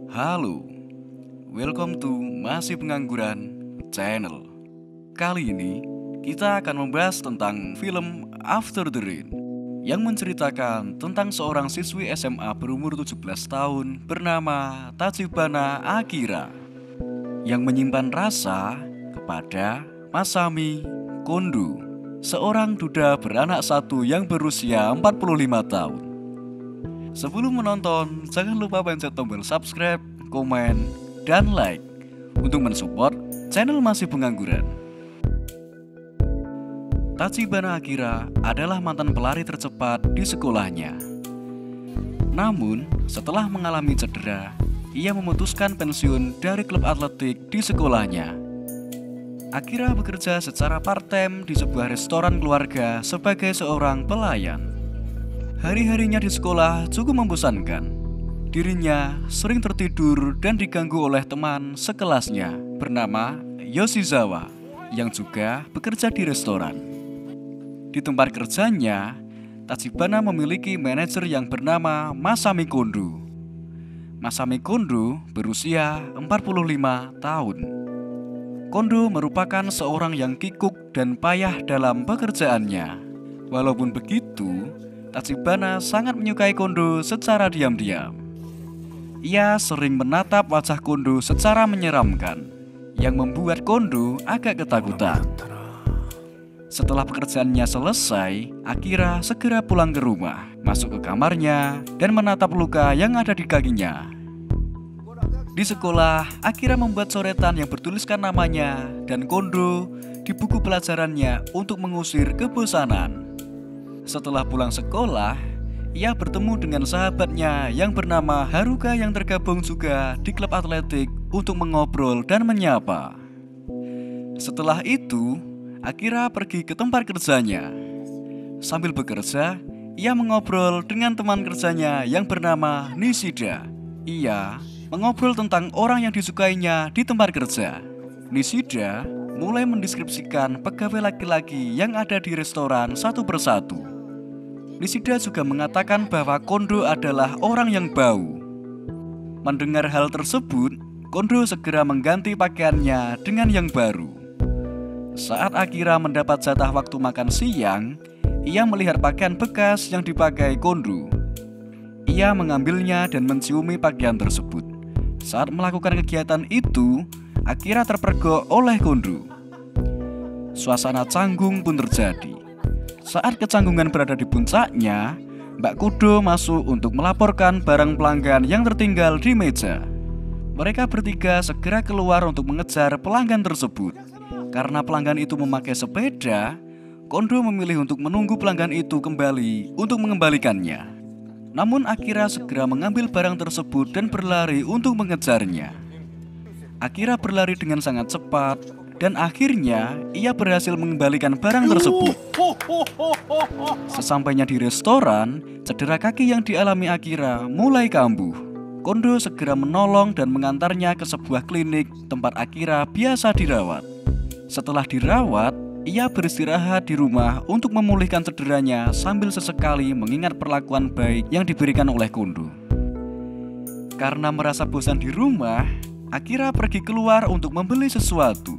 Halo, welcome to Masih Pengangguran Channel. Kali ini kita akan membahas tentang film After the Rain yang menceritakan tentang seorang siswi SMA berumur 17 tahun bernama Tachibana Akira yang menyimpan rasa kepada Masami Kondo, seorang duda beranak satu yang berusia 45 tahun. Sebelum menonton, jangan lupa pencet tombol subscribe, komen, dan like untuk mensupport channel Masih Pengangguran. Tachibana Akira adalah mantan pelari tercepat di sekolahnya. Namun, setelah mengalami cedera, ia memutuskan pensiun dari klub atletik di sekolahnya. Akira bekerja secara part-time di sebuah restoran keluarga sebagai seorang pelayan. Hari-harinya di sekolah cukup membosankan. Dirinya sering tertidur dan diganggu oleh teman sekelasnya bernama Yoshizawa yang juga bekerja di restoran. Di tempat kerjanya, Tachibana memiliki manajer yang bernama Masami Kondo. Masami Kondo berusia 45 tahun. Kondo merupakan seorang yang kikuk dan payah dalam pekerjaannya. Walaupun begitu, Tachibana sangat menyukai Kondo secara diam-diam. Ia sering menatap wajah Kondo secara menyeramkan, yang membuat Kondo agak ketakutan. Setelah pekerjaannya selesai, Akira segera pulang ke rumah, masuk ke kamarnya, dan menatap luka yang ada di kakinya. Di sekolah, Akira membuat coretan yang bertuliskan namanya dan Kondo di buku pelajarannya untuk mengusir kebosanan. Setelah pulang sekolah, ia bertemu dengan sahabatnya yang bernama Haruka yang tergabung juga di klub atletik untuk mengobrol dan menyapa. Setelah itu, Akira pergi ke tempat kerjanya. Sambil bekerja, ia mengobrol dengan teman kerjanya yang bernama Nishida. Ia mengobrol tentang orang yang disukainya di tempat kerja. Nishida mulai mendeskripsikan pegawai laki-laki yang ada di restoran satu persatu. Nishida juga mengatakan bahwa Kondo adalah orang yang bau. Mendengar hal tersebut, Kondo segera mengganti pakaiannya dengan yang baru. Saat Akira mendapat jatah waktu makan siang, ia melihat pakaian bekas yang dipakai Kondo. Ia mengambilnya dan menciumi pakaian tersebut. Saat melakukan kegiatan itu, Akira terpergok oleh Kondo. Suasana canggung pun terjadi. Saat kecanggungan berada di puncaknya, Mbak Kondo masuk untuk melaporkan barang pelanggan yang tertinggal di meja. Mereka bertiga segera keluar untuk mengejar pelanggan tersebut. Karena pelanggan itu memakai sepeda, Kondo memilih untuk menunggu pelanggan itu kembali untuk mengembalikannya. Namun Akira segera mengambil barang tersebut dan berlari untuk mengejarnya. Akira berlari dengan sangat cepat dan akhirnya ia berhasil mengembalikan barang tersebut. Sesampainya di restoran, cedera kaki yang dialami Akira mulai kambuh. Kondo segera menolong dan mengantarnya ke sebuah klinik tempat Akira biasa dirawat. Setelah dirawat, ia beristirahat di rumah untuk memulihkan cederanya sambil sesekali mengingat perlakuan baik yang diberikan oleh Kondo. Karena merasa bosan di rumah, Akira pergi keluar untuk membeli sesuatu.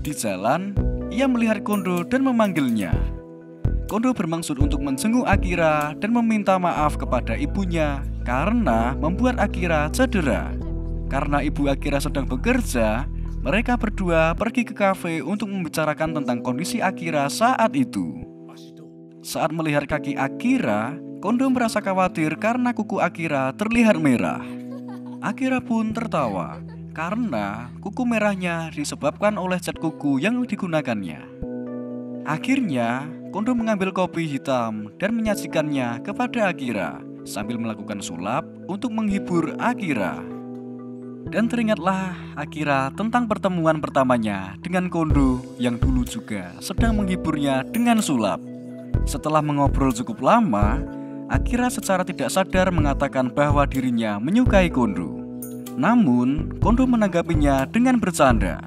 Di jalan, ia melihat Kondo dan memanggilnya. Kondo bermaksud untuk menjenguk Akira dan meminta maaf kepada ibunya karena membuat Akira cedera. Karena ibu Akira sedang bekerja, mereka berdua pergi ke kafe untuk membicarakan tentang kondisi Akira saat itu. Saat melihat kaki Akira, Kondo merasa khawatir karena kuku Akira terlihat merah. Akira pun tertawa karena kuku merahnya disebabkan oleh cat kuku yang digunakannya. Akhirnya, Kondo mengambil kopi hitam dan menyajikannya kepada Akira sambil melakukan sulap untuk menghibur Akira. Dan teringatlah Akira tentang pertemuan pertamanya dengan Kondo yang dulu juga sedang menghiburnya dengan sulap. Setelah mengobrol cukup lama, Akira secara tidak sadar mengatakan bahwa dirinya menyukai Kondo. Namun, Kondo menanggapinya dengan bercanda.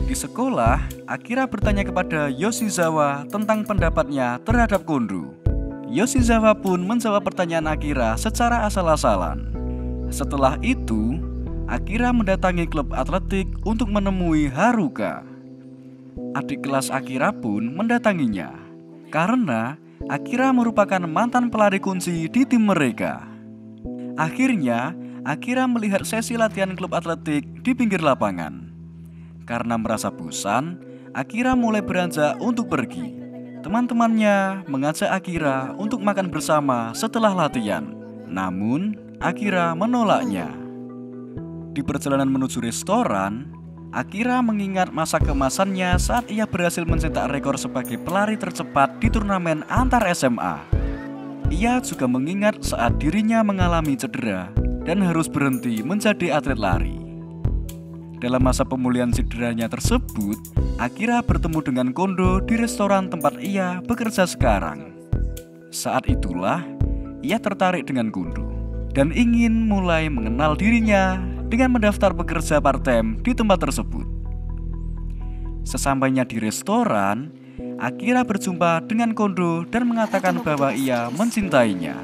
Di sekolah, Akira bertanya kepada Yoshizawa tentang pendapatnya terhadap Kondo. Yoshizawa pun menjawab pertanyaan Akira secara asal-asalan. Setelah itu, Akira mendatangi klub atletik untuk menemui Haruka. Adik kelas Akira pun mendatanginya, karena Akira merupakan mantan pelari kunci di tim mereka. Akhirnya, Akira melihat sesi latihan klub atletik di pinggir lapangan. Karena merasa bosan, Akira mulai beranjak untuk pergi. Teman-temannya mengajak Akira untuk makan bersama setelah latihan. Namun, Akira menolaknya. Di perjalanan menuju restoran, Akira mengingat masa keemasannya saat ia berhasil mencetak rekor sebagai pelari tercepat di turnamen antar SMA. Ia juga mengingat saat dirinya mengalami cedera dan harus berhenti menjadi atlet lari. Dalam masa pemulihan cederanya tersebut, Akira bertemu dengan Kondo di restoran tempat ia bekerja sekarang. Saat itulah, ia tertarik dengan Kondo dan ingin mulai mengenal dirinya dengan mendaftar bekerja part-time di tempat tersebut. Sesampainya di restoran, Akira berjumpa dengan Kondo dan mengatakan bahwa ia mencintainya.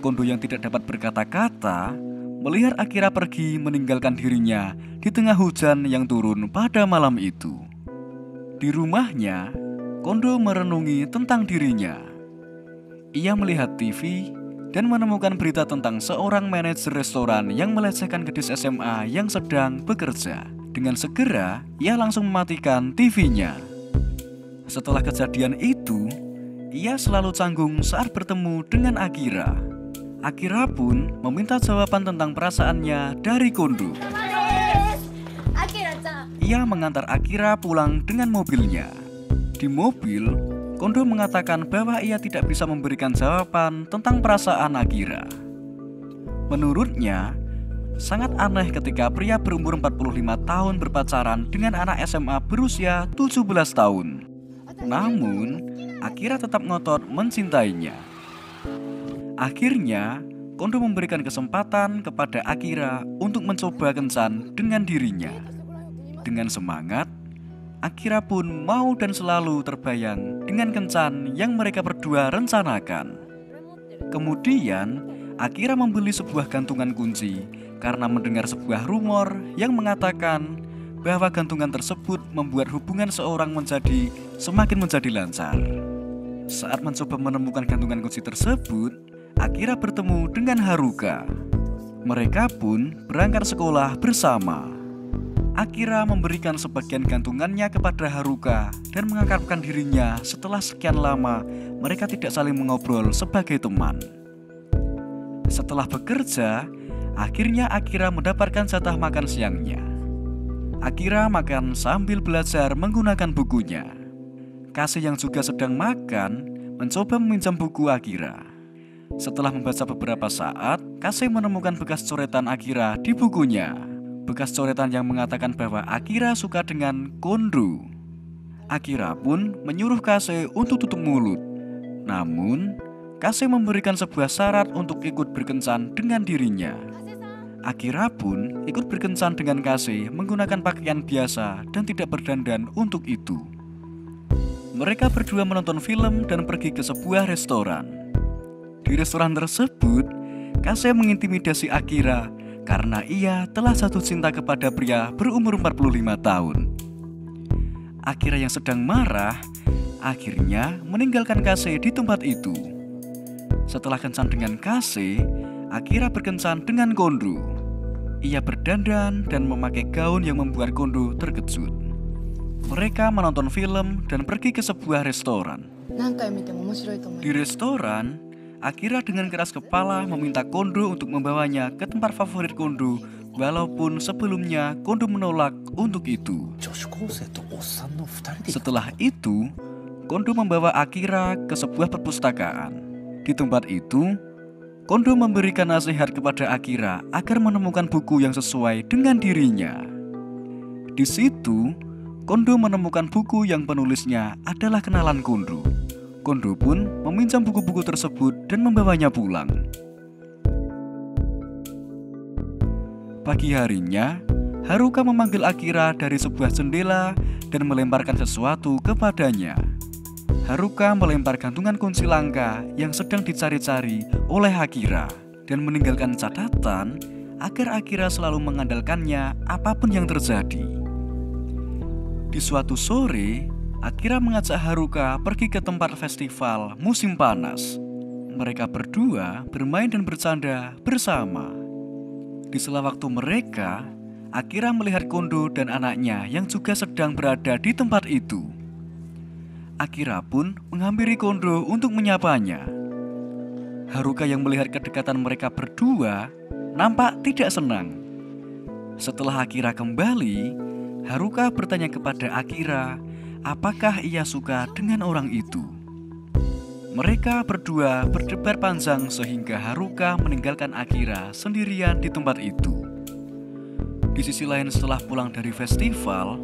Kondo yang tidak dapat berkata-kata melihat Akira pergi meninggalkan dirinya di tengah hujan yang turun pada malam itu. Di rumahnya, Kondo merenungi tentang dirinya. Ia melihat TV dan menemukan berita tentang seorang manajer restoran yang melecehkan gadis SMA yang sedang bekerja. Dengan segera, ia langsung mematikan TV-nya. Setelah kejadian itu, ia selalu canggung saat bertemu dengan Akira. Akira pun meminta jawaban tentang perasaannya dari Kondo. Ia mengantar Akira pulang dengan mobilnya. Di mobil, Kondo mengatakan bahwa ia tidak bisa memberikan jawaban tentang perasaan Akira. Menurutnya, sangat aneh ketika pria berumur 45 tahun berpacaran dengan anak SMA berusia 17 tahun. Namun, Akira tetap ngotot mencintainya. Akhirnya, Kondo memberikan kesempatan kepada Akira untuk mencoba kencan dengan dirinya. Dengan semangat, Akira pun mau dan selalu terbayang dengan kencan yang mereka berdua rencanakan. Kemudian, Akira membeli sebuah gantungan kunci karena mendengar sebuah rumor yang mengatakan bahwa gantungan tersebut membuat hubungan seorang semakin menjadi lancar. Saat mencoba menemukan gantungan kunci tersebut, Akira bertemu dengan Haruka. Mereka pun berangkat sekolah bersama. Akira memberikan sebagian gantungannya kepada Haruka dan mengakrabkan dirinya. Setelah sekian lama, mereka tidak saling mengobrol sebagai teman. Setelah bekerja, akhirnya Akira mendapatkan jatah makan siangnya. Akira makan sambil belajar menggunakan bukunya. Kasih yang juga sedang makan mencoba meminjam buku Akira. Setelah membaca beberapa saat, Kase menemukan bekas coretan Akira di bukunya. Bekas coretan yang mengatakan bahwa Akira suka dengan Kondo. Akira pun menyuruh Kase untuk tutup mulut. Namun, Kase memberikan sebuah syarat untuk ikut berkencan dengan dirinya. Akira pun ikut berkencan dengan Kase menggunakan pakaian biasa dan tidak berdandan untuk itu. Mereka berdua menonton film dan pergi ke sebuah restoran. Di restoran tersebut, Kase mengintimidasi Akira karena ia telah jatuh cinta kepada pria berumur 45 tahun. Akira yang sedang marah, akhirnya meninggalkan Kase di tempat itu. Setelah kencan dengan Kase, Akira berkencan dengan Kondo. Ia berdandan dan memakai gaun yang membuat Kondo terkejut. Mereka menonton film dan pergi ke sebuah restoran. Di restoran, Akira dengan keras kepala meminta Kondo untuk membawanya ke tempat favorit Kondo, walaupun sebelumnya Kondo menolak untuk itu. Setelah itu, Kondo membawa Akira ke sebuah perpustakaan. Di tempat itu, Kondo memberikan nasihat kepada Akira agar menemukan buku yang sesuai dengan dirinya. Di situ, Kondo menemukan buku yang penulisnya adalah kenalan Kondo. Kondo pun meminjam buku-buku tersebut dan membawanya pulang. Pagi harinya, Haruka memanggil Akira dari sebuah jendela dan melemparkan sesuatu kepadanya. Haruka melempar gantungan kunci langka yang sedang dicari-cari oleh Akira. dan meninggalkan catatan agar Akira selalu mengandalkannya apapun yang terjadi. Di suatu sore, Akira mengajak Haruka pergi ke tempat festival musim panas. Mereka berdua bermain dan bercanda bersama. Di sela waktu mereka, Akira melihat Kondo dan anaknya yang juga sedang berada di tempat itu. Akira pun menghampiri Kondo untuk menyapanya. Haruka yang melihat kedekatan mereka berdua nampak tidak senang. Setelah Akira kembali, Haruka bertanya kepada Akira apakah ia suka dengan orang itu. Mereka berdua berdebat panjang sehingga Haruka meninggalkan Akira sendirian di tempat itu. Di sisi lain, setelah pulang dari festival,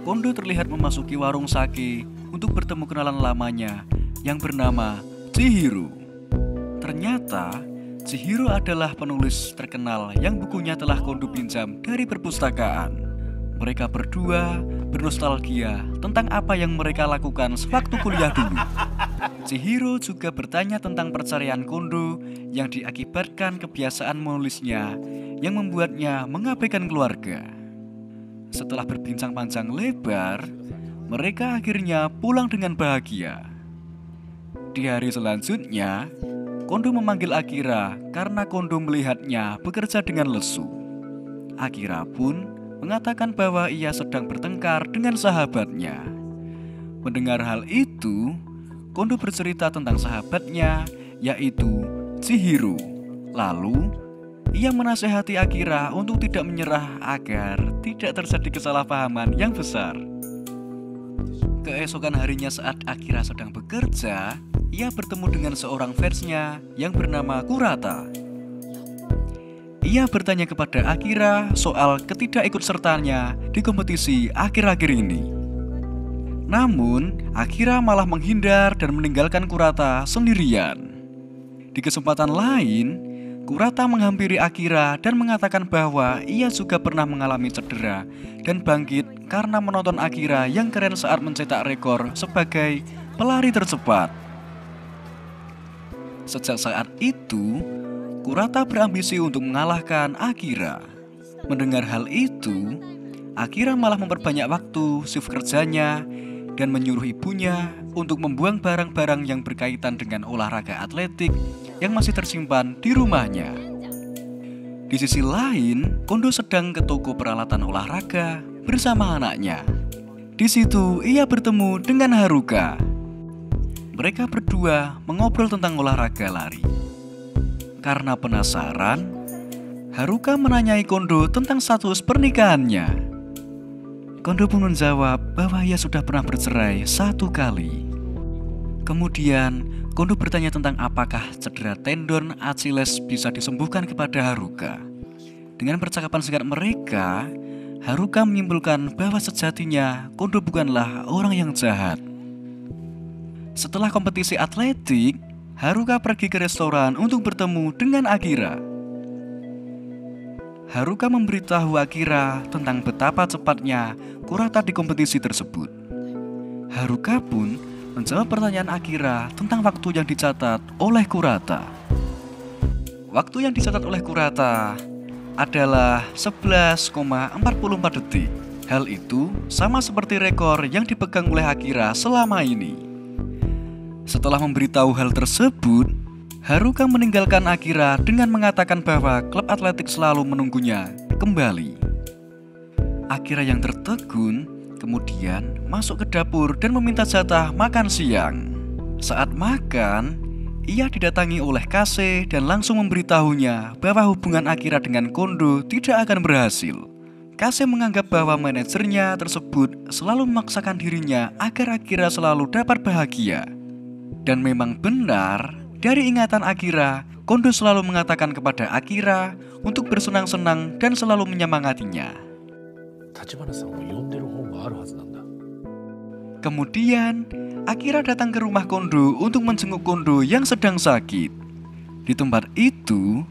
Kondo terlihat memasuki warung sake untuk bertemu kenalan lamanya yang bernama Chihiro. Ternyata Chihiro adalah penulis terkenal yang bukunya telah Kondo pinjam dari perpustakaan. Mereka berdua bernostalgia tentang apa yang mereka lakukan sewaktu kuliah dulu. Chihiro juga bertanya tentang perceraian Kondo yang diakibatkan kebiasaan menulisnya yang membuatnya mengabaikan keluarga. Setelah berbincang panjang lebar, mereka akhirnya pulang dengan bahagia. Di hari selanjutnya, Kondo memanggil Akira karena Kondo melihatnya bekerja dengan lesu. Akira pun mengatakan bahwa ia sedang bertengkar dengan sahabatnya. Mendengar hal itu, Kondo bercerita tentang sahabatnya, yaitu Chihiro. Lalu, ia menasihati Akira untuk tidak menyerah agar tidak terjadi kesalahpahaman yang besar. Keesokan harinya saat Akira sedang bekerja, ia bertemu dengan seorang fansnya yang bernama Kurata. Ia bertanya kepada Akira soal ketidakikutsertaannya di kompetisi akhir-akhir ini. Namun, Akira malah menghindar dan meninggalkan Kurata sendirian. Di kesempatan lain, Kurata menghampiri Akira dan mengatakan bahwa ia juga pernah mengalami cedera dan bangkit karena menonton Akira yang keren saat mencetak rekor sebagai pelari tercepat. Sejak saat itu, Kurata berambisi untuk mengalahkan Akira. Mendengar hal itu, Akira malah memperbanyak waktu shift kerjanya dan menyuruh ibunya untuk membuang barang-barang yang berkaitan dengan olahraga atletik yang masih tersimpan di rumahnya. Di sisi lain, Kondo sedang ke toko peralatan olahraga bersama anaknya. Di situ ia bertemu dengan Haruka. Mereka berdua mengobrol tentang olahraga lari. Karena penasaran, Haruka menanyai Kondo tentang status pernikahannya. Kondo pun menjawab bahwa ia sudah pernah bercerai 1 kali. Kemudian, Kondo bertanya tentang apakah cedera tendon Achilles bisa disembuhkan kepada Haruka. Dengan percakapan singkat mereka, Haruka menyimpulkan bahwa sejatinya Kondo bukanlah orang yang jahat. Setelah kompetisi atletik, Haruka pergi ke restoran untuk bertemu dengan Akira. Haruka memberitahu Akira tentang betapa cepatnya Kurata di kompetisi tersebut. Haruka pun menjawab pertanyaan Akira tentang waktu yang dicatat oleh Kurata. Waktu yang dicatat oleh Kurata adalah 11,44 detik. Hal itu sama seperti rekor yang dipegang oleh Akira selama ini. Setelah memberitahu hal tersebut, Haruka meninggalkan Akira dengan mengatakan bahwa klub atletik selalu menunggunya kembali. Akira yang tertegun kemudian masuk ke dapur dan meminta jatah makan siang. Saat makan, ia didatangi oleh Kase dan langsung memberitahunya bahwa hubungan Akira dengan Kondo tidak akan berhasil. Kase menganggap bahwa manajernya tersebut selalu memaksakan dirinya agar Akira selalu dapat bahagia. Dan memang benar, dari ingatan Akira, Kondo selalu mengatakan kepada Akira untuk bersenang-senang dan selalu menyemangatinya. Kemudian, Akira datang ke rumah Kondo untuk menjenguk Kondo yang sedang sakit. Di tempat itu,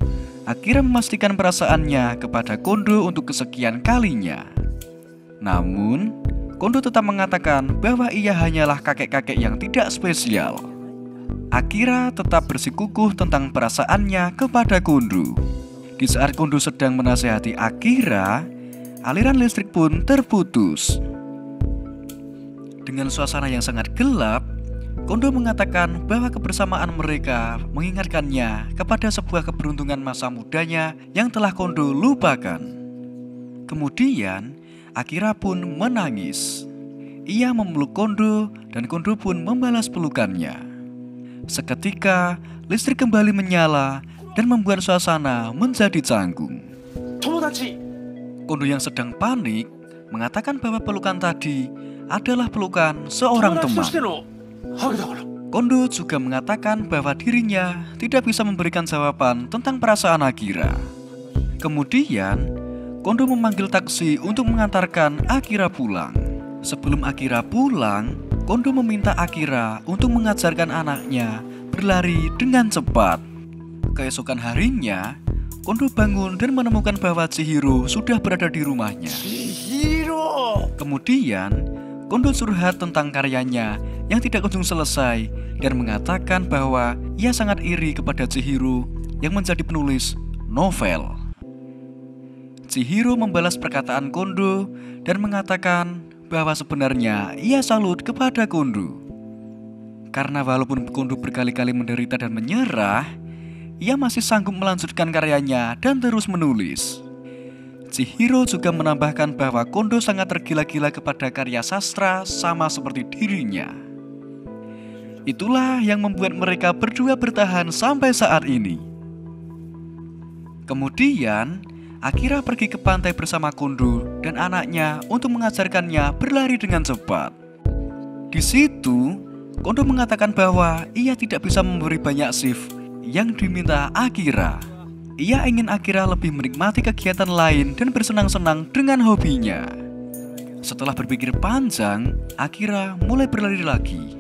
Akira memastikan perasaannya kepada Kondo untuk kesekian kalinya. Namun, Kondo tetap mengatakan bahwa ia hanyalah kakek-kakek yang tidak spesial. Akira tetap bersikukuh tentang perasaannya kepada Kondo. Di saat Kondo sedang menasehati Akira, aliran listrik pun terputus. Dengan suasana yang sangat gelap, Kondo mengatakan bahwa kebersamaan mereka mengingatkannya kepada sebuah keberuntungan masa mudanya yang telah Kondo lupakan. Kemudian, Akira pun menangis. Ia memeluk Kondo dan Kondo pun membalas pelukannya. Seketika, listrik kembali menyala dan membuat suasana menjadi canggung. Kondo yang sedang panik mengatakan bahwa pelukan tadi adalah pelukan seorang teman. Kondo juga mengatakan bahwa dirinya tidak bisa memberikan jawaban tentang perasaan Akira. Kemudian, Kondo memanggil taksi untuk mengantarkan Akira pulang. Sebelum Akira pulang, Kondo meminta Akira untuk mengajarkan anaknya berlari dengan cepat. Keesokan harinya, Kondo bangun dan menemukan bahwa Chihiro sudah berada di rumahnya. Kemudian, Kondo curhat tentang karyanya yang tidak kunjung selesai dan mengatakan bahwa ia sangat iri kepada Chihiro yang menjadi penulis novel. Chihiro membalas perkataan Kondo dan mengatakan bahwa sebenarnya ia salut kepada Kondo. Karena walaupun Kondo berkali-kali menderita dan menyerah, ia masih sanggup melanjutkan karyanya dan terus menulis. Chihiro juga menambahkan bahwa Kondo sangat tergila-gila kepada karya sastra sama seperti dirinya. Itulah yang membuat mereka berdua bertahan sampai saat ini. Kemudian, Akira pergi ke pantai bersama Kondo dan anaknya untuk mengajarkannya berlari dengan cepat. Di situ, Kondo mengatakan bahwa ia tidak bisa memberi banyak shift yang diminta Akira. Ia ingin Akira lebih menikmati kegiatan lain dan bersenang-senang dengan hobinya. Setelah berpikir panjang, Akira mulai berlari lagi.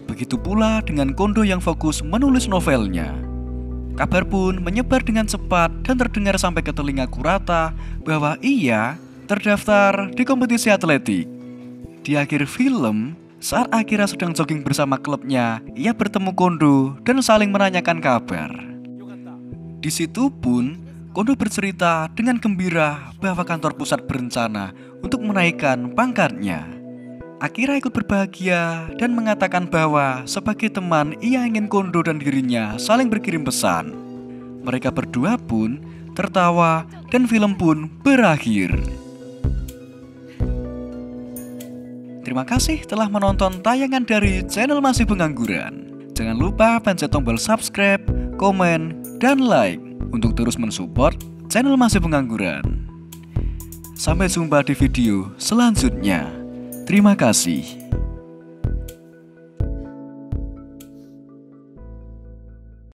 Begitu pula dengan Kondo yang fokus menulis novelnya. Kabar pun menyebar dengan cepat dan terdengar sampai ke telinga Kurata bahwa ia terdaftar di kompetisi atletik. Di akhir film, saat Akira sedang jogging bersama klubnya, ia bertemu Kondo dan saling menanyakan kabar. Di situ pun, Kondo bercerita dengan gembira bahwa kantor pusat berencana untuk menaikkan pangkatnya. Akira ikut berbahagia dan mengatakan bahwa sebagai teman ia ingin Kondo dan dirinya saling berkirim pesan. Mereka berdua pun tertawa dan film pun berakhir. Terima kasih telah menonton tayangan dari channel Masih Pengangguran. Jangan lupa pencet tombol subscribe, komen, dan like untuk terus mensupport channel Masih Pengangguran. Sampai jumpa di video selanjutnya. Terima kasih.